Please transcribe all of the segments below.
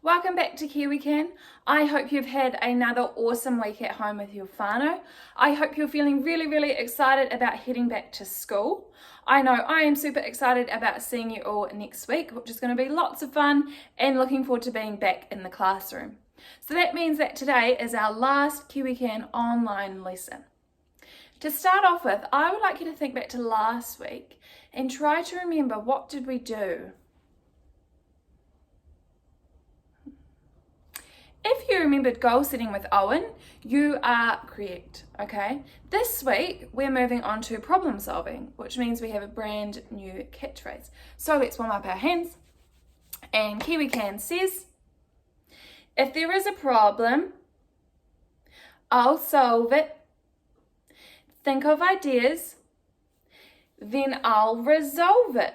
Welcome back to KiwiCan. I hope you've had another awesome week at home with your whānau. I hope you're feeling really excited about heading back to school. I know I am super excited about seeing you all next week, which is going to be lots of fun, and looking forward to being back in the classroom. So that means that today is our last KiwiCan online lesson. To start off with, I would like you to think back to last week and try to remember, what did we do? If you remembered goal setting with Owen, you are correct, okay? This week, we're moving on to problem solving, which means we have a brand new catchphrase. So let's warm up our hands. And KiwiCan says, if there is a problem, I'll solve it. Think of ideas, then I'll resolve it.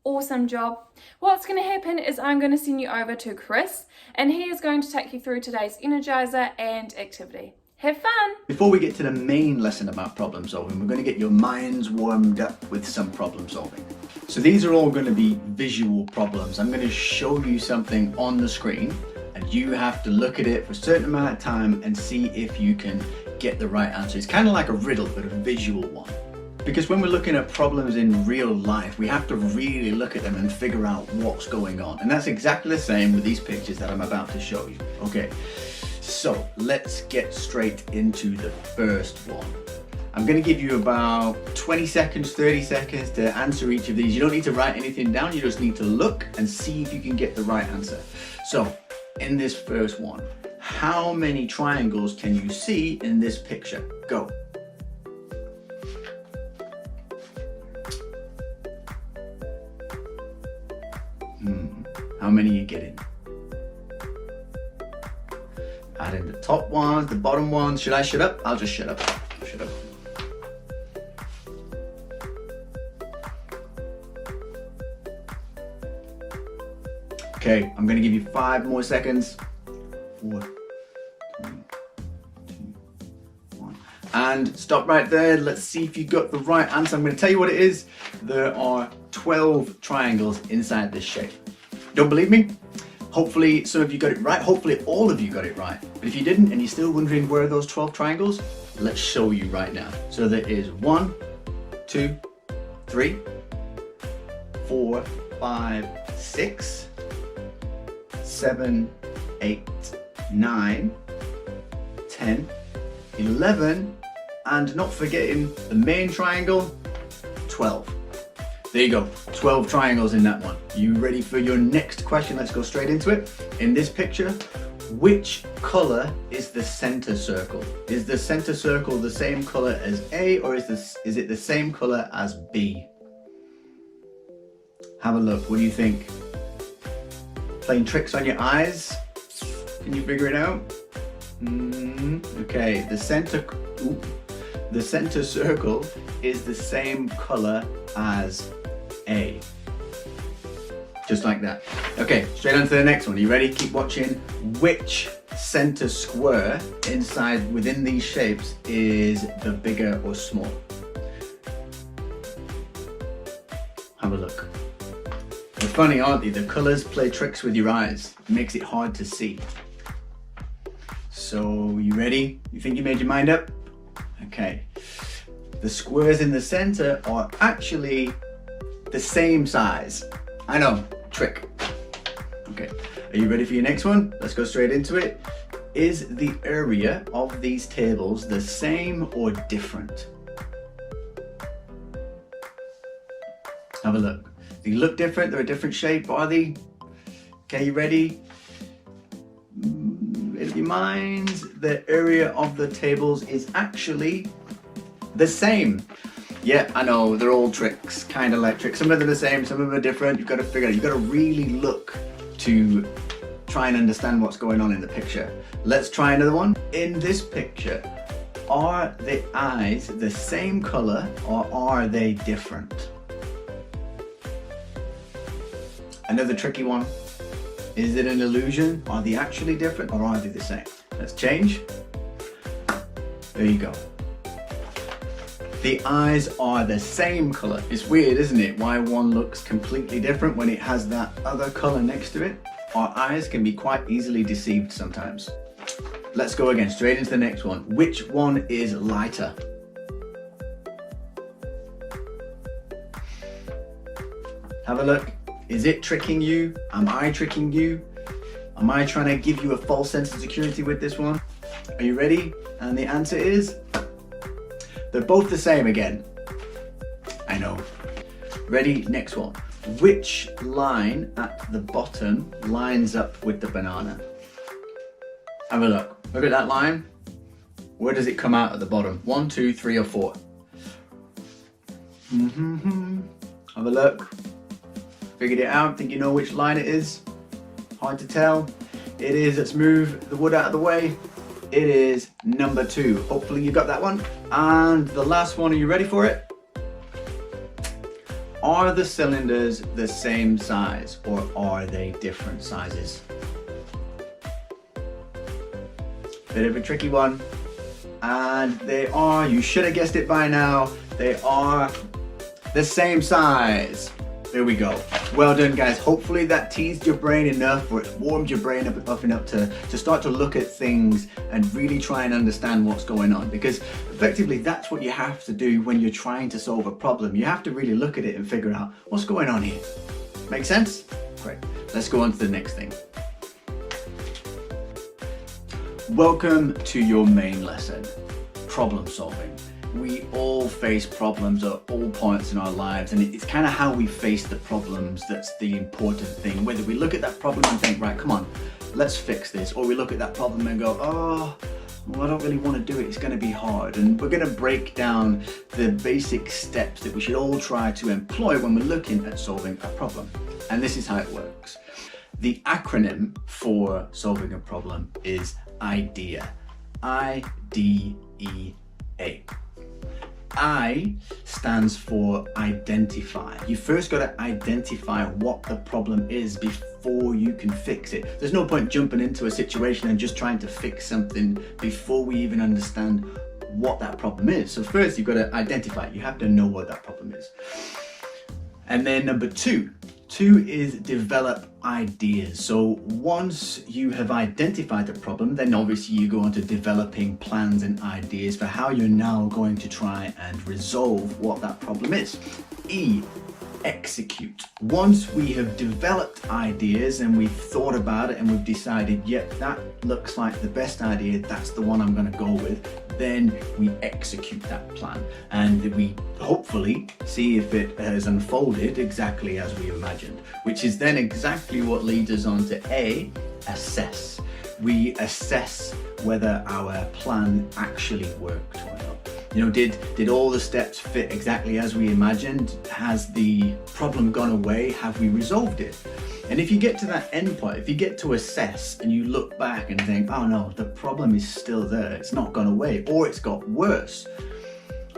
Awesome job. What's going to happen is I'm going to send you over to Chris, and he is going to take you through today's Energizer and activity. Have fun! Before we get to the main lesson about problem solving, we're going to get your minds warmed up with some problem solving. So these are all going to be visual problems. I'm going to show you something on the screen, and you have to look at it for a certain amount of time and see if you can get the right answer. It's kind of like a riddle, but a visual one. Because when we're looking at problems in real life, we have to really look at them and figure out what's going on. And that's exactly the same with these pictures that I'm about to show you. Okay, so let's get straight into the first one. I'm going to give you about 20 seconds, 30 seconds to answer each of these. You don't need to write anything down, you just need to look and see if you can get the right answer. So, in this first one, how many triangles can you see in this picture? Go. How many are you getting? Add in the top ones, the bottom ones. Should I shut up? I'll just shut up. Shut up. Okay, I'm gonna give you 5 more seconds. 4, 3, 2, 1. And stop right there. Let's see if you got the right answer. I'm gonna tell you what it is. There are 12 triangles inside this shape. Don't believe me? Hopefully some of you got it right. Hopefully all of you got it right. But if you didn't and you're still wondering where are those 12 triangles, let's show you right now. So there is 1, 2, 3, 4, 5, 6, 7, 8, 9, 10, 11, and not forgetting the main triangle, 12. There you go, 12 triangles in that one. You ready for your next question? Let's go straight into it. In this picture, which color is the center circle? Is the center circle the same color as A, or is it the same color as B? Have a look, what do you think? Playing tricks on your eyes? Can you figure it out? Okay, the center circle is the same color as A. Just like that. Okay, straight on to the next one. Are you ready? Keep watching. Which center square within these shapes is the bigger or small? Have a look. They're funny, aren't they? The colors play tricks with your eyes. It makes it hard to see. So, you ready? You think you made your mind up? Okay. The squares in the center are actually the same size. I know, trick. Okay, are you ready for your next one? Let's go straight into it. Is the area of these tables the same or different? Have a look. They look different, they're a different shape, are they? Okay, you ready? In your minds, the area of the tables is actually the same. Yeah, I know, they're all tricks, kind of like tricks. Some of them are the same, some of them are different. You've got to figure it out. You've got to really look to try and understand what's going on in the picture. Let's try another one. In this picture, are the eyes the same color or are they different? Another tricky one. Is it an illusion? Are they actually different or are they the same? Let's change. There you go. The eyes are the same color. It's weird, isn't it? Why one looks completely different when it has that other color next to it. Our eyes can be quite easily deceived sometimes. Let's go again, straight into the next one. Which one is lighter? Have a look. Is it tricking you? Am I tricking you? Am I trying to give you a false sense of security with this one? Are you ready? And the answer is, they're both the same again. I know. Ready? Next one. Which line at the bottom lines up with the banana? Have a look. Look at that line. Where does it come out at the bottom? 1, 2, 3, or 4? Have a look. Figured it out. Think you know which line it is? Hard to tell. It is. Let's move the wood out of the way. It is number 2. Hopefully you got that one. And the last one, are you ready for it? Are the cylinders the same size or are they different sizes? Bit of a tricky one. And they are, you should have guessed it by now, they are the same size. There we go. Well done, guys. Hopefully that teased your brain enough, or it's warmed your brain up enough to start to look at things and really try and understand what's going on, because effectively that's what you have to do when you're trying to solve a problem. You have to really look at it and figure out what's going on here. Make sense? Great. Let's go on to the next thing. Welcome to your main lesson, problem solving. We all face problems at all points in our lives, and it's kind of how we face the problems that's the important thing. Whether we look at that problem and think, right, come on, let's fix this, or we look at that problem and go, oh, well, I don't really want to do it, it's going to be hard. And we're going to break down the basic steps that we should all try to employ when we're looking at solving a problem. And this is how it works. The acronym for solving a problem is IDEA. I-D-E-A. I stands for identify. You first got to identify what the problem is before you can fix it. There's no point jumping into a situation and just trying to fix something before we even understand what that problem is. So first you've got to identify it. You have to know what that problem is. And then number two is develop ideas. So once you have identified the problem, then obviously you go on to developing plans and ideas for how you're now going to try and resolve what that problem is. E, execute. Once we have developed ideas and we've thought about it and we've decided, yep, that looks like the best idea, that's the one I'm going to go with, then we execute that plan and we hopefully see if it has unfolded exactly as we imagined, which is then exactly what leads us on to A, assess. We assess whether our plan actually worked or not. You know, did all the steps fit exactly as we imagined? Has the problem gone away? Have we resolved it? And if you get to that end point, if you get to assess and you look back and think, oh no, the problem is still there, it's not gone away, or it's got worse,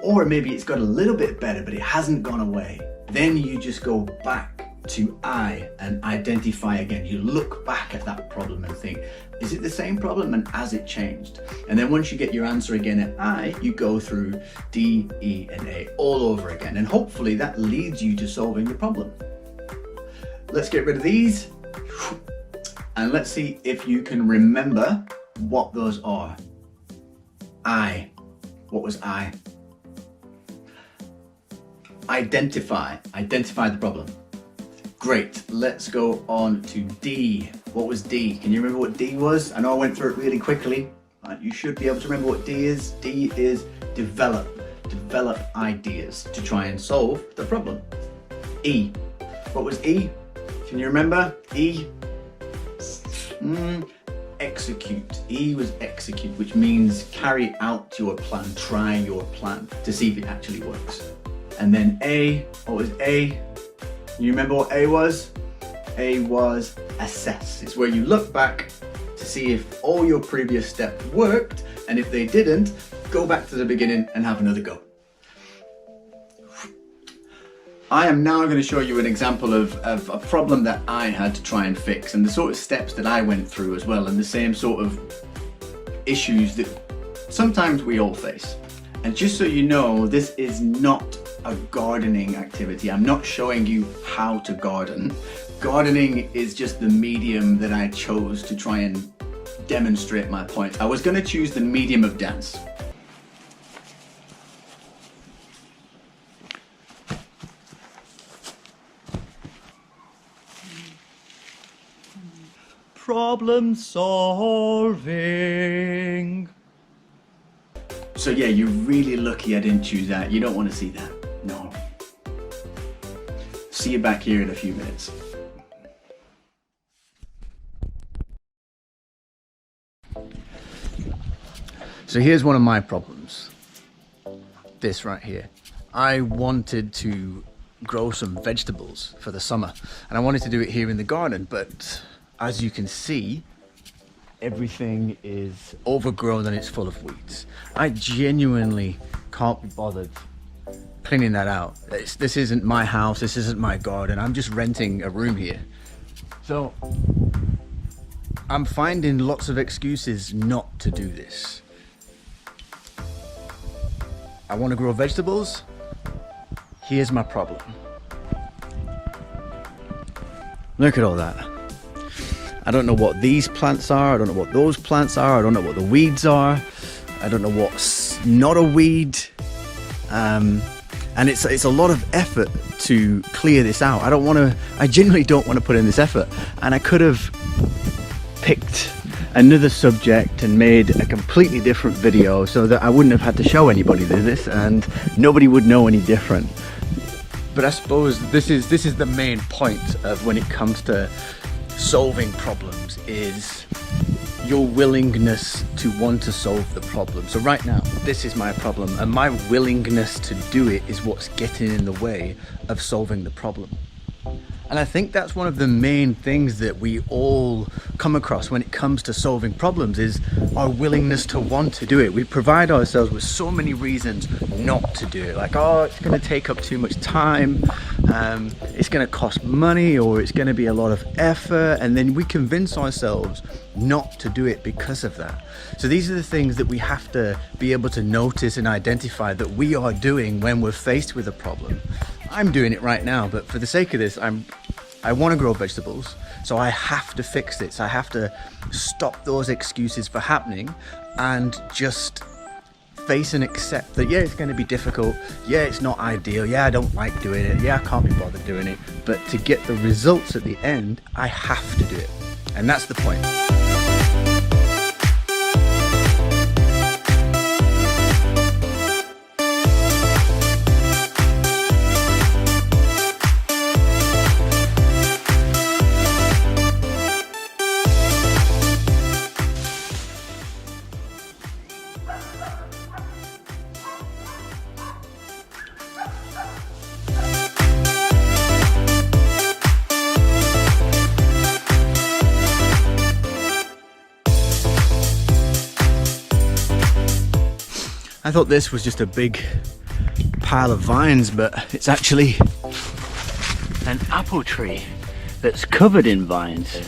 or maybe it's got a little bit better, but it hasn't gone away, then you just go back to I and identify again. You look back at that problem and think, is it the same problem and has it changed? And then once you get your answer again at I, you go through D, E, and A all over again. And hopefully that leads you to solving the problem. Let's get rid of these and let's see if you can remember what those are. I. What was I? Identify. Identify the problem. Great. Let's go on to D. What was D? Can you remember what D was? I know I went through it really quickly. You should be able to remember what D is. D is develop. Develop ideas to try and solve the problem. E. What was E? Can you remember? E. Execute. E was execute, which means carry out your plan, try your plan to see if it actually works. And then A. What was A? You remember what A was? A was assess. It's where you look back to see if all your previous steps worked, and if they didn't, go back to the beginning and have another go. I am now going to show you an example of a problem that I had to try and fix, and the sort of steps that I went through as well, and the same sort of issues that sometimes we all face. And just so you know, this is not a gardening activity. I'm not showing you how to garden. Gardening is just the medium that I chose to try and demonstrate my point. I was going to choose the medium of dance. Problem solving. So yeah, you're really lucky I didn't choose that. You don't want to see that. No. See you back here in a few minutes. So here's one of my problems. This right here. I wanted to grow some vegetables for the summer, and I wanted to do it here in the garden, but as you can see, everything is overgrown and it's full of weeds. I genuinely can't be bothered cleaning that out. This isn't my house, this isn't my garden, I'm just renting a room here. So I'm finding lots of excuses not to do this. I want to grow vegetables. Here's my problem. Look at all that. I don't know what these plants are, I don't know what those plants are, I don't know what the weeds are, I don't know what's not a weed. And it's a lot of effort to clear this out. I genuinely don't want to put in this effort. And I could have picked another subject and made a completely different video so that I wouldn't have had to show anybody this and nobody would know any different. But I suppose this is the main point of when it comes to solving problems, is your willingness to want to solve the problem. So right now, this is my problem, and my willingness to do it is what's getting in the way of solving the problem. And I think that's one of the main things that we all come across when it comes to solving problems, is our willingness to want to do it. We provide ourselves with so many reasons not to do it. Like, oh, it's going to take up too much time, it's going to cost money, or it's going to be a lot of effort. And then we convince ourselves not to do it because of that. So these are the things that we have to be able to notice and identify that we are doing when we're faced with a problem. I'm doing it right now, but for the sake of this, I want to grow vegetables, so I have to fix this. I have to stop those excuses for happening and just face and accept that, yeah, it's going to be difficult. Yeah, it's not ideal. Yeah, I don't like doing it. Yeah, I can't be bothered doing it. But to get the results at the end, I have to do it. And that's the point. I thought this was just a big pile of vines, but it's actually an apple tree that's covered in vines.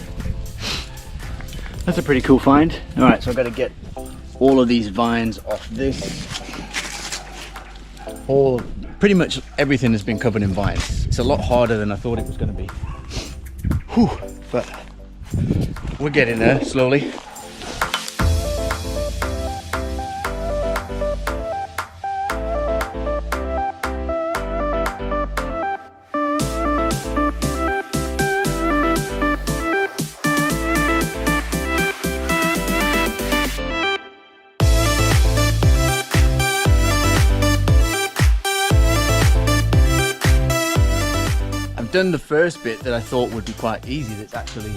That's a pretty cool find. All right, so I've got to get all of these vines off this. Pretty much everything has been covered in vines. It's a lot harder than I thought it was going to be. Whew, but we're getting there slowly. Done the first bit that I thought would be quite easy. That's actually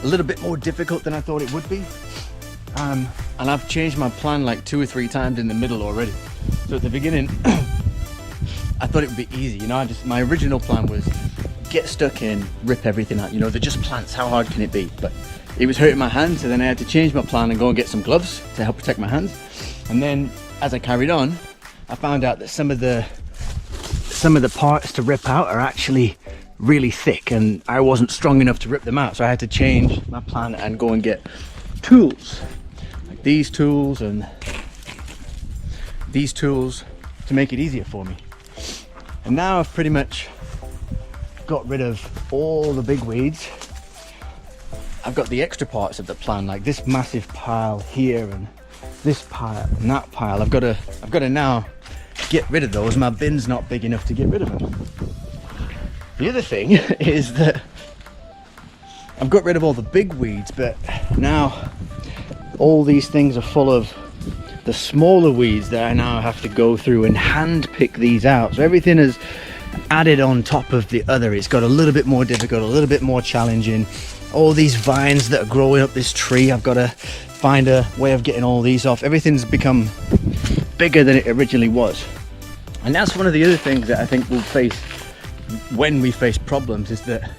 a little bit more difficult than I thought it would be, and I've changed my plan like 2 or 3 times in the middle already. So at the beginning I thought it would be easy, you know. My original plan was get stuck in, rip everything out, you know. They're just plants, how hard can it be? But it was hurting my hands, so then I had to change my plan and go and get some gloves to help protect my hands. And then as I carried on, I found out that some of the parts to rip out are actually really thick, and I wasn't strong enough to rip them out, so I had to change my plan and go and get tools, like these tools and these tools, to make it easier for me. And now I've pretty much got rid of all the big weeds. I've got the extra parts of the plan, like this massive pile here and this pile and that pile. I've got to now get rid of those. My bin's not big enough to get rid of them. The other thing is that I've got rid of all the big weeds, but now all these things are full of the smaller weeds that I now have to go through and hand pick these out. So everything is added on top of the other. It's got a little bit more difficult, a little bit more challenging. All these vines that are growing up this tree, I've got to find a way of getting all these off. Everything's become bigger than it originally was. And that's one of the other things that I think we'll face when we face problems, is that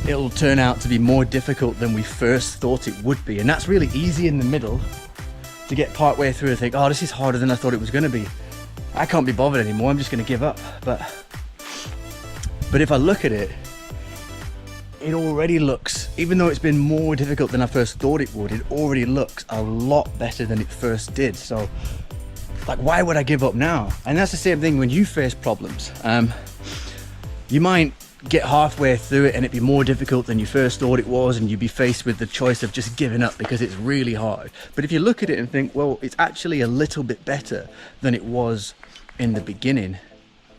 it'll turn out to be more difficult than we first thought it would be. And that's really easy in the middle, to get part way through and think, oh, this is harder than I thought it was going to be. I can't be bothered anymore, I'm just going to give up. But if I look at it, it already looks, even though it's been more difficult than I first thought it would, it already looks a lot better than it first did. So, like, why would I give up now? And that's the same thing when you face problems. You might get halfway through it and it'd be more difficult than you first thought it was, and you'd be faced with the choice of just giving up because it's really hard. But if you look at it and think, well, it's actually a little bit better than it was in the beginning,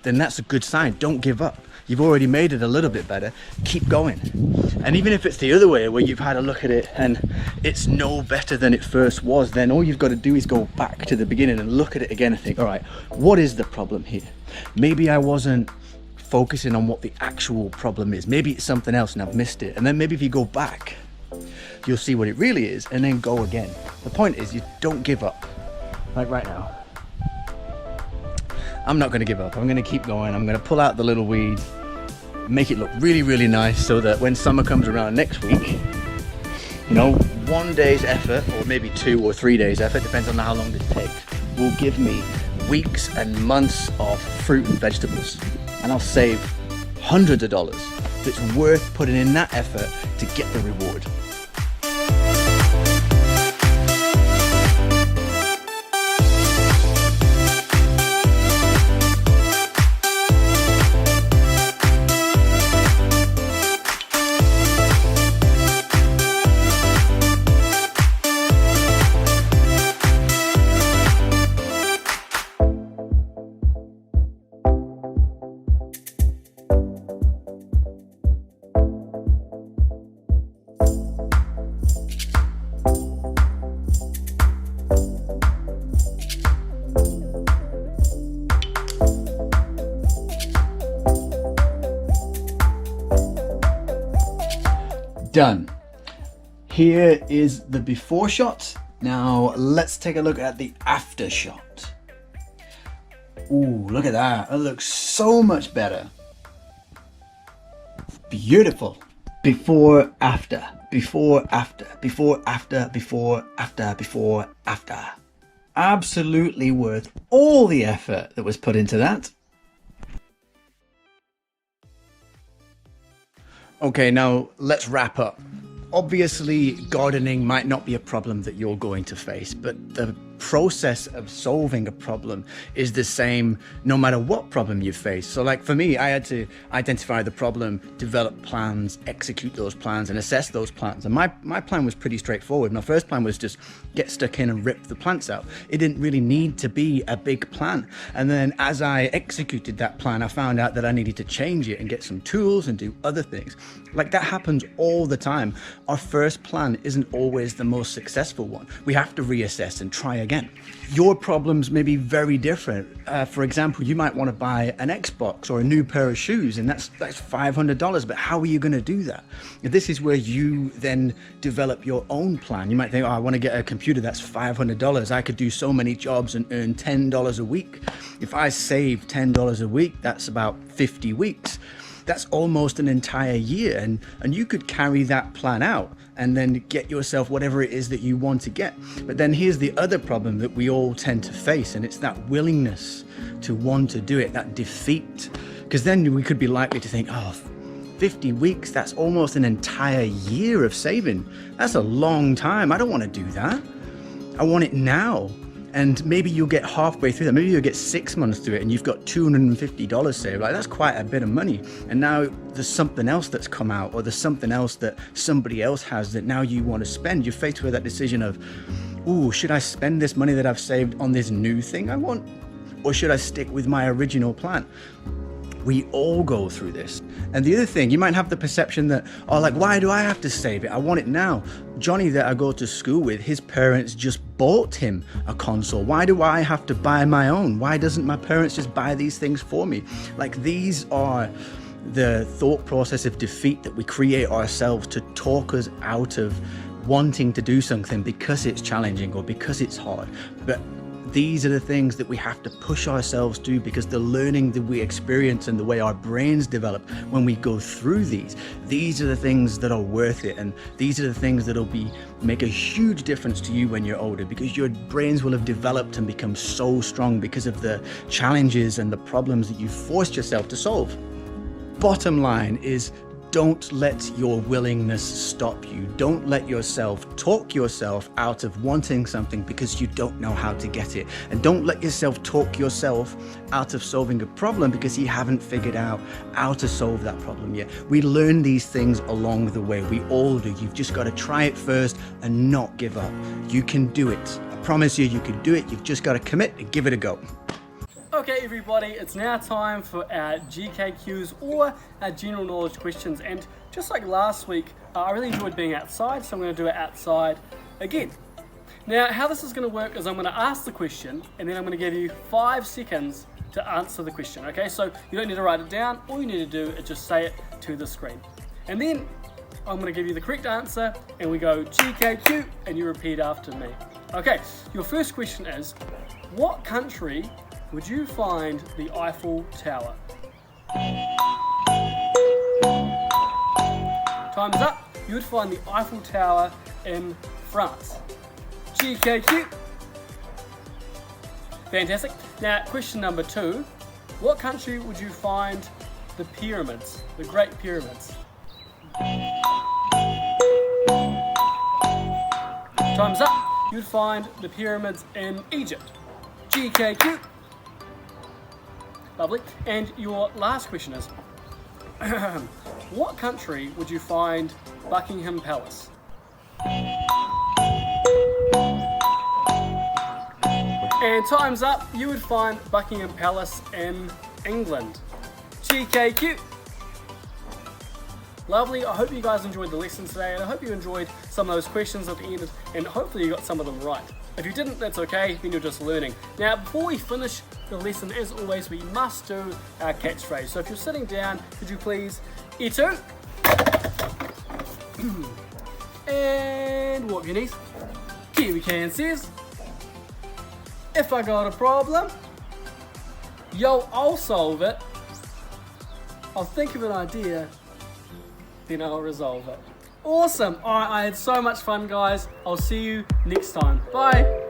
then that's a good sign. Don't give up. You've already made it a little bit better. Keep going. And even if it's the other way, where you've had a look at it and it's no better than it first was, then all you've got to do is go back to the beginning and look at it again and think, all right, what is the problem here? Maybe I wasn't focusing on what the actual problem is. Maybe it's something else and I've missed it. And then maybe if you go back, you'll see what it really is, and then go again. The point is, you don't give up. Like right now, I'm not going to give up. I'm going to keep going. I'm going to pull out the little weeds, make it look really, really nice, so that when summer comes around next week, you know, 1 day's effort, or maybe 2 or 3 days effort, depends on how long this takes, will give me weeks and months of fruit and vegetables. And I'll save hundreds of dollars. It's worth putting in that effort to get the reward. Done. Here is the before shot. Now let's take a look at the after shot. Ooh, look at that. It looks so much better. Beautiful. Before, after, before, after, before, after, before, after, before, after. Absolutely worth all the effort that was put into that. Okay, now let's wrap up. Obviously, gardening might not be a problem that you're going to face, but the process of solving a problem is the same no matter what problem you face. So like for me, I had to identify the problem, develop plans, execute those plans, and assess those plans. And my plan was pretty straightforward. My first plan was just get stuck in and rip the plants out. It didn't really need to be a big plan. And then as I executed that plan, I found out that I needed to change it and get some tools and do other things. Like that happens all the time. Our first plan isn't always the most successful one. We have to reassess and try again. Your problems may be very different. For example, you might want to buy an Xbox or a new pair of shoes, and that's $500, but how are you going to do that? This is where you then develop your own plan. You might think, oh, I want to get a computer that's $500. I could do so many jobs and earn $10 a week. If I save $10 a week, that's about 50 weeks. That's almost an entire year, and you could carry that plan out and then get yourself whatever it is that you want to get. But then here's the other problem that we all tend to face, and it's that willingness to want to do it, that defeat. Because then we could be likely to think, oh, 50 weeks, that's almost an entire year of saving. That's a long time. I don't want to do that. I want it now. And maybe you'll get halfway through that. Maybe you'll get 6 months through it and you've got $250 saved. Like, that's quite a bit of money. And now there's something else that's come out, or there's something else that somebody else has that now you want to spend. You're faced with that decision of, ooh, should I spend this money that I've saved on this new thing I want? Or should I stick with my original plan? We all go through this. And the other thing, you might have the perception that, oh, like, why do I have to save it? I want it now. Johnny that I go to school with, his parents just bought him a console. Why do I have to buy my own? Why doesn't my parents just buy these things for me? Like, these are the thought process of defeat that we create ourselves to talk us out of wanting to do something because it's challenging or because it's hard. But these are the things that we have to push ourselves to, because the learning that we experience and the way our brains develop when we go through these are the things that are worth it. And these are the things that'll make a huge difference to you when you're older, because your brains will have developed and become so strong because of the challenges and the problems that you forced yourself to solve. Bottom line is, don't let your willingness stop you. Don't let yourself talk yourself out of wanting something because you don't know how to get it. And don't let yourself talk yourself out of solving a problem because you haven't figured out how to solve that problem yet. We learn these things along the way. We all do. You've just got to try it first and not give up. You can do it. I promise you, you can do it. You've just got to commit and give it a go. Okay everybody, it's now time for our GKQs, or our general knowledge questions. And just like last week, I really enjoyed being outside, so I'm going to do it outside again. Now, how this is going to work is I'm going to ask the question and then I'm going to give you 5 seconds to answer the question, okay? So you don't need to write it down, all you need to do is just say it to the screen. And then I'm going to give you the correct answer and we go GKQ and you repeat after me. Okay, your first question is, what country would you find the Eiffel Tower? Time's up. You would find the Eiffel Tower in France. GKQ. Fantastic. Now, question number 2. What country would you find the pyramids, the Great Pyramids? Time's up. You would find the pyramids in Egypt. GKQ. Lovely. And your last question is, what country would you find Buckingham Palace? And time's up. You would find Buckingham Palace in England. GKQ. Lovely. I hope you guys enjoyed the lesson today, and I hope you enjoyed some of those questions at the end, and hopefully you got some of them right. If you didn't, that's okay, then you're just learning. Now, before we finish the lesson, as always, we must do our catchphrase. So if you're sitting down, could you please eat it? And walk your knees. Kiwi Can says, if I got a problem, yo, I'll solve it. I'll think of an idea, then I'll resolve it. Awesome. All right, I had so much fun, guys. I'll see you next time. Bye.